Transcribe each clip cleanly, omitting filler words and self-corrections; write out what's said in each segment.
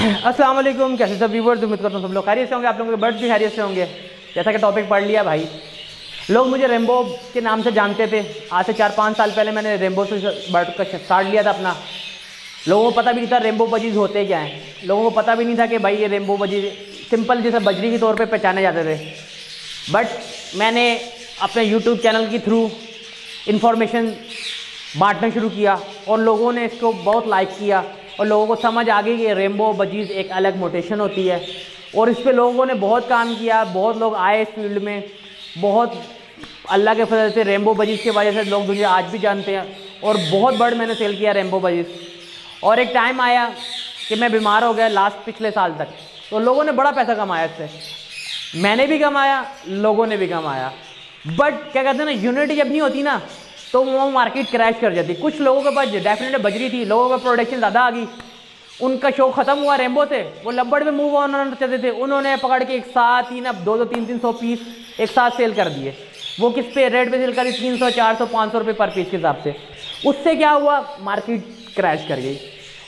अस्सलाम वालेकुम, कैसे सब व्यूअर्स, उम्मीद करता हूँ सब लोग खैरियत से होंगे। आप लोगों के बर्ड्स भी खैरियत से होंगे। जैसा कि टॉपिक पढ़ लिया भाई, लोग मुझे रेम्बो के नाम से जानते थे। आज से 4-5 साल पहले मैंने रेम्बो से बर्ड का स्टार्ट लिया था अपना। लोगों को पता भी नहीं था रेम्बो बजीज होते क्या हैं। लोगों को पता भी नहीं था कि भाई ये रेम्बो बजीज सिंपल जैसे बजरी के तौर पर पहचाने जाते थे। बट मैंने अपने यूट्यूब चैनल के थ्रू इंफॉर्मेशन बांटना शुरू किया और लोगों ने इसको बहुत लाइक किया और लोगों को समझ आ गई कि रेम्बो बजीज एक अलग मोटेशन होती है। और इस पे लोगों ने बहुत काम किया, बहुत लोग आए इस फील्ड में। बहुत अल्लाह के फजल से रेम्बो बजीज की वजह से लोग मुझे आज भी जानते हैं और बहुत बर्ड मैंने सेल किया रेम्बो बजीज। और एक टाइम आया कि मैं बीमार हो गया लास्ट पिछले साल तक, तो लोगों ने बड़ा पैसा कमाया इससे। मैंने भी कमाया, लोगों ने भी कमाया। बट क्या कहते हैं ना, यूनिटी जब नहीं होती ना तो वो मार्केट क्रैश कर जाती। कुछ लोगों के पास डेफिनेटली बजरी थी, लोगों का प्रोडक्शन ज़्यादा आ गई, उनका शौक ख़त्म हुआ रेम्बो से, वो लब्बड़ में मूव ऑन चाहते थे। उन्होंने पकड़ के एक साथ ही ना 200-300 पीस एक साथ सेल कर दिए। वो किस पे रेट पे सेल करी? 300, 400, 500 रुपये पर पीस के हिसाब से। उससे क्या हुआ, मार्केट क्रैश कर गई।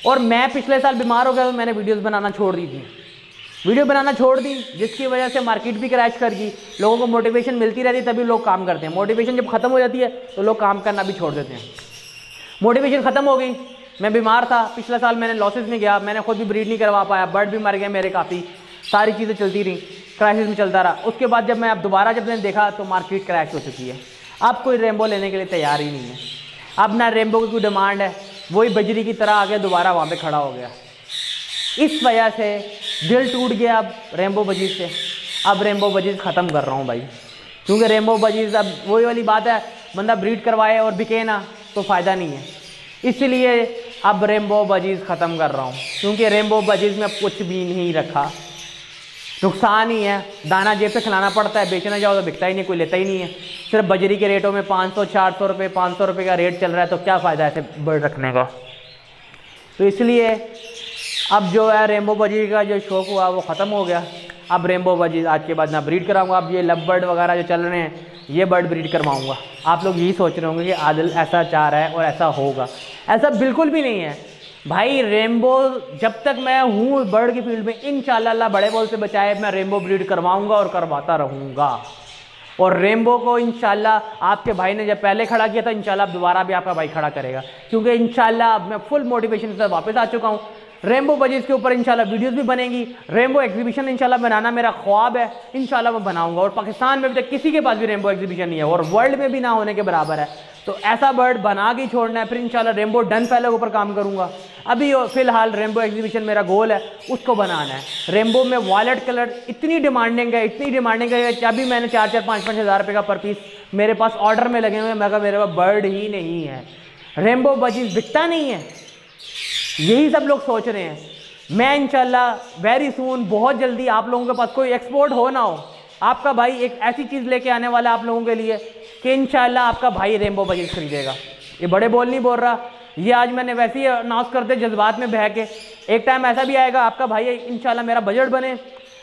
और मैं पिछले साल बीमार हो गया तो मैंने वीडियोज़ बनाना छोड़ दी थी, वीडियो बनाना छोड़ दी, जिसकी वजह से मार्केट भी क्रैश कर गई। लोगों को मोटिवेशन मिलती रहती तभी लोग काम करते हैं। मोटिवेशन जब ख़त्म हो जाती है तो लोग काम करना भी छोड़ देते हैं। मोटिवेशन ख़त्म हो गई, मैं बीमार था पिछला साल, मैंने लॉसेस में गया, मैंने खुद भी ब्रीड नहीं करवा पाया, बर्ड भी मर गए मेरे काफ़ी, सारी चीज़ें चलती रही, क्राइसिस में चलता रहा। उसके बाद जब मैं अब दोबारा जब मैंने देखा तो मार्केट क्रैश हो चुकी है। अब कोई रेम्बो लेने के लिए तैयार ही नहीं है। अब ना रेम्बो की कोई डिमांड है, वही बजरी की तरह आगे दोबारा वहाँ पर खड़ा हो गया। इस वजह से दिल टूट गया अब रेम्बो बजीज से। अब रेम्बो बजीज ख़त्म कर रहा हूँ भाई, क्योंकि रेम्बो बजीज अब वही वाली बात है, बंदा ब्रीड करवाए और बिके ना तो फ़ायदा नहीं है। इसलिए अब रेम्बो बजीज ख़त्म कर रहा हूँ, क्योंकि रेम्बो बजीज में अब कुछ भी नहीं रखा, नुकसान ही है। दाना जेब से खिलाना पड़ता है, बेचना जाओ तो बिकता ही नहीं, कोई लेता ही नहीं है। सिर्फ बजरी के रेटों में 500, 400 रुपये, 500 रुपये का रेट चल रहा है, तो क्या फ़ायदा है ऐसे बर्ड रखने का। तो इसलिए अब जो है रेम्बो बजीज का जो शौक़ हुआ वो ख़त्म हो गया। अब रेम्बो बजीज आज के बाद ना ब्रीड कराऊंगा। अब ये लब बर्ड वगैरह जो चल रहे हैं ये बर्ड ब्रीड करवाऊंगा। आप लोग यही सोच रहे होंगे कि आदिल ऐसा चाह रहा है और ऐसा होगा। ऐसा बिल्कुल भी नहीं है भाई। रेम्बो जब तक मैं हूँ बर्ड की फील्ड में, इंशाल्लाह अल्लाह बड़े बोल से बचाए, मैं रेम्बो ब्रीड करवाऊँगा और करवाता रहूँगा। और रेम्बो को इंशाल्लाह आपके भाई ने जब पहले खड़ा किया था, इंशाल्लाह अब दोबारा भी आपका भाई खड़ा करेगा, क्योंकि इंशाल्लाह अब मैं फुल मोटिवेशन से वापस आ चुका हूँ। रेम्बो बजीज के ऊपर इंशाल्लाह वीडियोस भी बनेंगी। रेम्बो एग्जीबिशन इंशाल्लाह बनाना मेरा ख्वाब है, इंशाल्लाह मैं बनाऊंगा। और पाकिस्तान में भी तक किसी के पास भी रेम्बो एग्जीबिशन नहीं है और वर्ल्ड में भी ना होने के बराबर है। तो ऐसा बर्ड बना के छोड़ना है, फिर इंशाल्लाह रेम्बो डन पहले के ऊपर काम करूंगा। अभी फ़िलहाल रेम्बो एग्जीबिशन मेरा गोल है, उसको बनाना है। रेम्बो में वॉयलेट कलर इतनी डिमांडिंग है, इतनी डिमांडिंग है कि अभी मैंने 4-4, 5-5 हज़ार रुपये का पर पीस मेरे पास ऑर्डर में लगे हुए हैं। मैं कहा मेरे पास बर्ड ही नहीं है, रेम्बो बजीज बिकता नहीं है। यही सब लोग सोच रहे हैं। मैं इंशाल्लाह वेरी सून, बहुत जल्दी आप लोगों के पास कोई एक्सपोर्ट हो ना हो, आपका भाई एक ऐसी चीज़ लेके आने वाला है आप लोगों के लिए कि इंशाल्लाह आपका भाई रेम्बो बजीज खरीदेगा। ये बड़े बोल नहीं बोल रहा, ये आज मैंने वैसे ही अनाउंस करते जज्बात में बह के। एक टाइम ऐसा भी आएगा आपका भाई इंशाल्लाह मेरा बजट बने,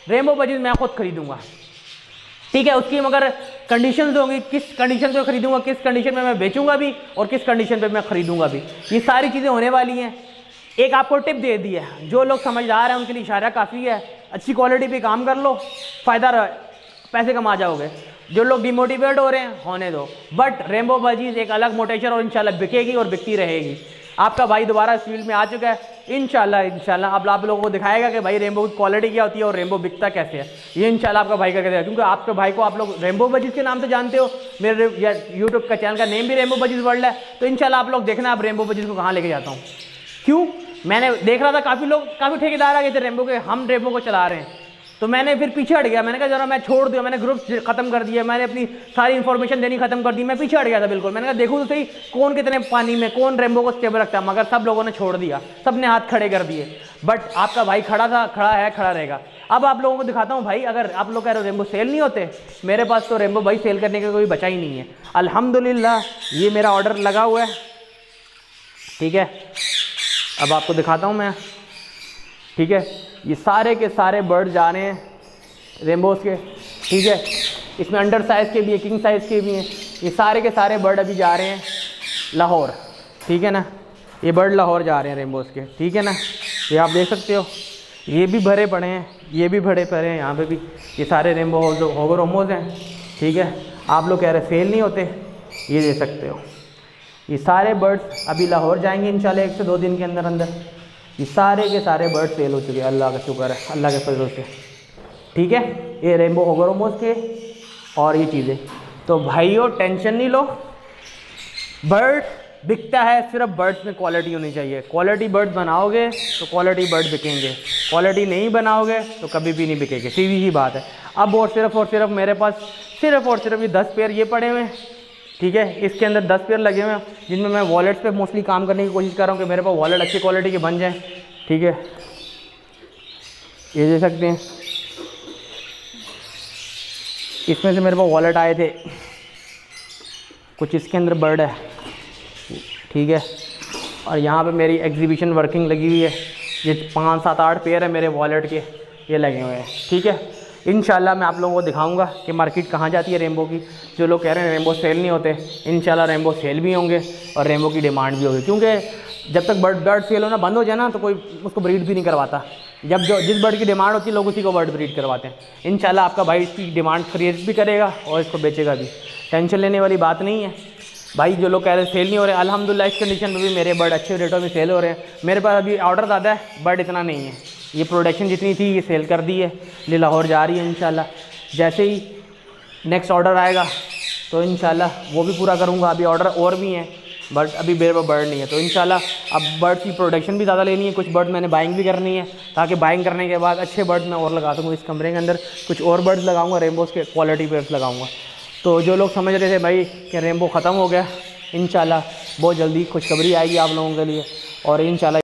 रेम्बो बजीज मैं खुद खरीदूँगा, ठीक है। उसकी मगर कंडीशंस होंगी, किस कंडीशन पे खरीदूँगा, किस कंडीशन में मैं बेचूँगा भी और किस कंडीशन पे मैं खरीदूँगा भी, ये सारी चीज़ें होने वाली हैं। एक आपको टिप दे दी है, जो लोग समझदार हैं उनके लिए इशारा काफ़ी है। अच्छी क्वालिटी पे काम कर लो, फ़ायदा रहे, पैसे कमा जाओगे। जो लोग डिमोटिवेट हो रहे हैं होने दो। बट रेम्बो बजीज एक अलग मोटेशन और इंशाल्लाह बिकेगी और बिकती रहेगी। आपका भाई दोबारा इस फील्ड में आ चुका है, इंशाल्लाह अब आप लोगों को दिखाएगा कि भाई रेम्बो की क्वालिटी क्या होती है और रेम्बो बिकता कैसे है। ये इंशाल्लाह आपका भाई का कहते हैं, क्योंकि आपके भाई को आप लोग रेम्बो बजीज के नाम से जानते हो। मेरे यूट्यूब का चैनल का नेम भी रेम्बो बजीज वर्ल्ड है। तो इंशाल्लाह आप लोग देखना आप रेम्बो बजीज को कहाँ लेके जाता हूँ। क्यों, मैंने देख रहा था काफ़ी ठेकेदार आ गए थे रेम्बो के, हम रेम्बो को चला रहे हैं, तो मैंने फिर पीछे हट गया। मैंने कहा जरा मैं छोड़ दिया, मैंने ग्रुप ख़त्म कर दिया, मैंने अपनी सारी इन्फॉर्मेशन देनी ख़त्म कर दी, मैं पीछे हट गया था बिल्कुल। मैंने कहा देखो तो सही कौन कितने पानी में, कौन रेम्बो को स्टेबल रखता है, मगर सब लोगों ने छोड़ दिया, सब ने हाथ खड़े कर दिए। बट आपका भाई खड़ा था, खड़ा है, खड़ा रहेगा। अब आप लोगों को दिखाता हूँ भाई, अगर आप लोग कह रहे हो रेम्बो सेल नहीं होते, मेरे पास तो रेम्बो भाई सेल करने का कोई बचा ही नहीं है। अल्हम्दुलिल्लाह ये मेरा ऑर्डर लगा हुआ है, ठीक है। अब आपको दिखाता हूँ मैं, ठीक है। ये सारे के सारे बर्ड जा रहे हैं रेम्बोस के, ठीक है। इसमें अंडर साइज़ के भी हैं, किंग साइज़ के भी हैं। ये सारे के सारे बर्ड अभी जा रहे हैं लाहौर, ठीक है ना। ये बर्ड लाहौर जा रहे हैं रेम्बोस के, ठीक है ना। ये आप देख सकते हो, ये भी भरे पड़े हैं, ये भी भरे पड़े हैं, यहाँ पे भी ये सारे रेनबो होगोरोमोज हैं। ठीक है, आप लोग कह रहे सेल नहीं होते, ये दे सकते हो। ये सारे बर्ड्स अभी लाहौर जाएंगे इंशाल्लाह 1 से 2 दिन के अंदर अंदर। ये सारे के सारे बर्ड सेल हो चुके हैं, अल्लाह का शुक्र है, अल्लाह के फजल से। ठीक है, ये रेनबो होगोरोमोज के और ये चीज़ें। तो भाइयों टेंशन नहीं लो, बर्ड बिकता है, सिर्फ बर्ड्स में क्वालिटी होनी चाहिए। क्वालिटी बर्ड्स बनाओगे तो क्वालिटी बर्ड बिकेंगे, क्वालिटी नहीं बनाओगे तो कभी भी नहीं बिकेंगे, सीधी ही बात है। अब और सिर्फ मेरे पास सिर्फ और सिर्फ ये 10 पेयर ये पड़े हुए हैं। ठीक है, इसके अंदर 10 पेयर लगे हुए हैं, जिनमें मैं वॉलेट्स पे मोस्टली काम करने की कोशिश कर रहा हूँ कि मेरे पास वॉलेट अच्छी क्वालिटी के बन जाएँ। ठीक है, ये दे सकते हैं, इसमें से मेरे पास वॉलेट आए थे कुछ, इसके अंदर बर्ड है। ठीक है, और यहाँ पे मेरी एग्जीबिशन वर्किंग लगी हुई है, ये 5, 7, 8 पेयर है मेरे वॉलेट के, ये लगे हुए हैं। ठीक है, इंशाल्लाह मैं आप लोगों को दिखाऊंगा कि मार्केट कहाँ जाती है रेनबो की। जो लोग कह रहे हैं रेनबो सेल नहीं होते, इंशाल्लाह रेनबो सेल भी होंगे और रेनबो की डिमांड भी होगी, क्योंकि जब तक बर्ड सेल होना बंद हो जाए ना तो कोई उसको ब्रीड भी नहीं करवाता। जब जिस बर्ड की डिमांड होती है लोग उसी को बर्ड ब्रीड करवाते हैं। इंशाल्लाह आपका भाई इसकी डिमांड क्रिएट भी करेगा और इसको बेचेगा भी, टेंशन लेने वाली बात नहीं है भाई। जो लोग कह रहे हैं सेल नहीं हो रहे, अल्हम्दुलिल्लाह इस कंडीशन में भी मेरे बर्ड अच्छे रेटों में सेल हो रहे हैं। मेरे पास अभी ऑर्डर ज़्यादा है, बर्ड इतना नहीं है। ये प्रोडक्शन जितनी थी ये सेल कर दी है, ये लाहौर जा रही है इंशाल्लाह। जैसे ही नेक्स्ट ऑर्डर आएगा तो इंशाल्लाह वो भी पूरा करूँगा। अभी ऑर्डर और भी हैं बट अभी मेरे पास बर्ड नहीं है, तो इंशाल्लाह अब बर्ड की प्रोडक्शन भी ज़्यादा लेनी है। कुछ बर्ड मैंने बाइंग भी करनी है, ताकि बाइंग करने के बाद अच्छे बर्ड मैं और लगा दूँगा। इस कमरे के अंदर कुछ और बर्ड्स लगाऊँगा, रेनबोज़ के क्वालिटी पेयर्स लगाऊँगा। तो जो लोग समझ रहे थे भाई कि रेनबो ख़त्म हो गया, इंशाल्लाह बहुत जल्दी खुशखबरी आएगी आप लोगों के लिए, और इंशाल्लाह